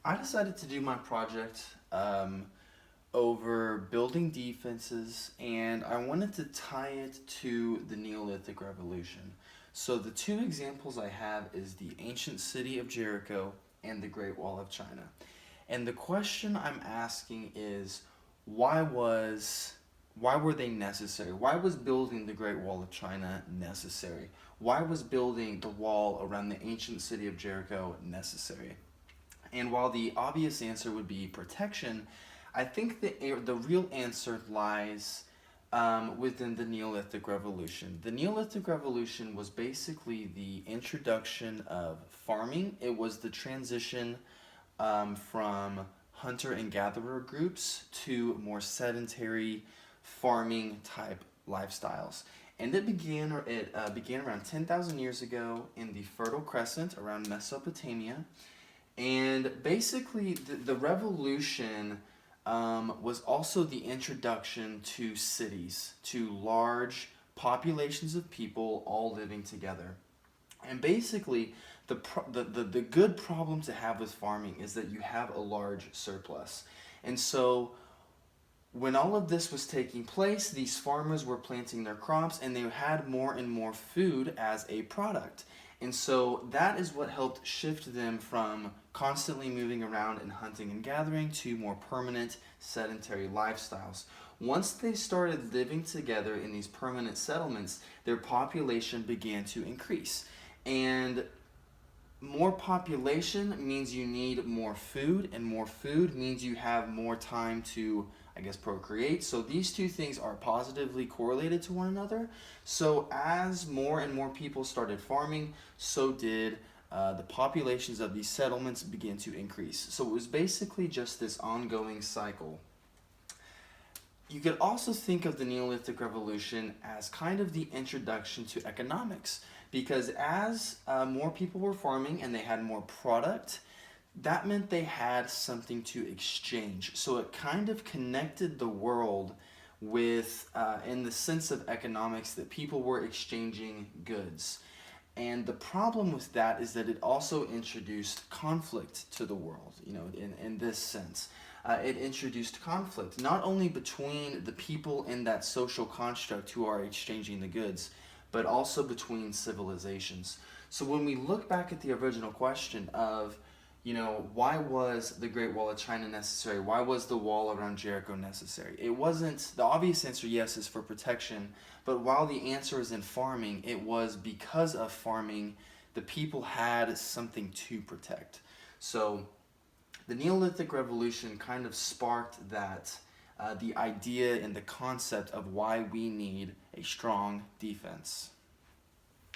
I decided to do my project over building defenses, and I wanted to tie it to the Neolithic Revolution. So the two examples I have is the ancient city of Jericho and the Great Wall of China. And the question I'm asking is why was why were they necessary? Why was building the Great Wall of China necessary? Why was building the wall around the ancient city of Jericho necessary? And while the obvious answer would be protection, I think the real answer lies within the Neolithic Revolution. The Neolithic Revolution was basically the introduction of farming. It was the transition from hunter and gatherer groups to more sedentary farming type lifestyles. And it began around 10,000 years ago in the Fertile Crescent around Mesopotamia. And basically, the revolution was also the introduction to cities, to large populations of people all living together. And basically, the good problem to have with farming is that you have a large surplus. And so when all of this was taking place, these farmers were planting their crops and they had more and more food as a product. And so that is what helped shift them from constantly moving around and hunting and gathering to more permanent sedentary lifestyles. Once they started living together in these permanent settlements, their population began to increase. And more population means you need more food, and more food means you have more time to, I guess, procreate. So these two things are positively correlated to one another. So as more and more people started farming, so did the populations of these settlements begin to increase. So it was basically just this ongoing cycle. You could also think of the Neolithic Revolution as kind of the introduction to economics, because as more people were farming and they had more product, that meant they had something to exchange. So it kind of connected the world with, in the sense of economics, that people were exchanging goods. And the problem with that is that it also introduced conflict to the world, in this sense. It introduced conflict, not only between the people in that social construct who are exchanging the goods, but also between civilizations. So when we look back at the original question of, why was the Great Wall of China necessary? Why was the wall around Jericho necessary? It wasn't, the obvious answer, yes, is for protection, but while the answer is in farming, it was because of farming, the people had something to protect. So the Neolithic Revolution kind of sparked that, the idea and the concept of why we need a strong defense.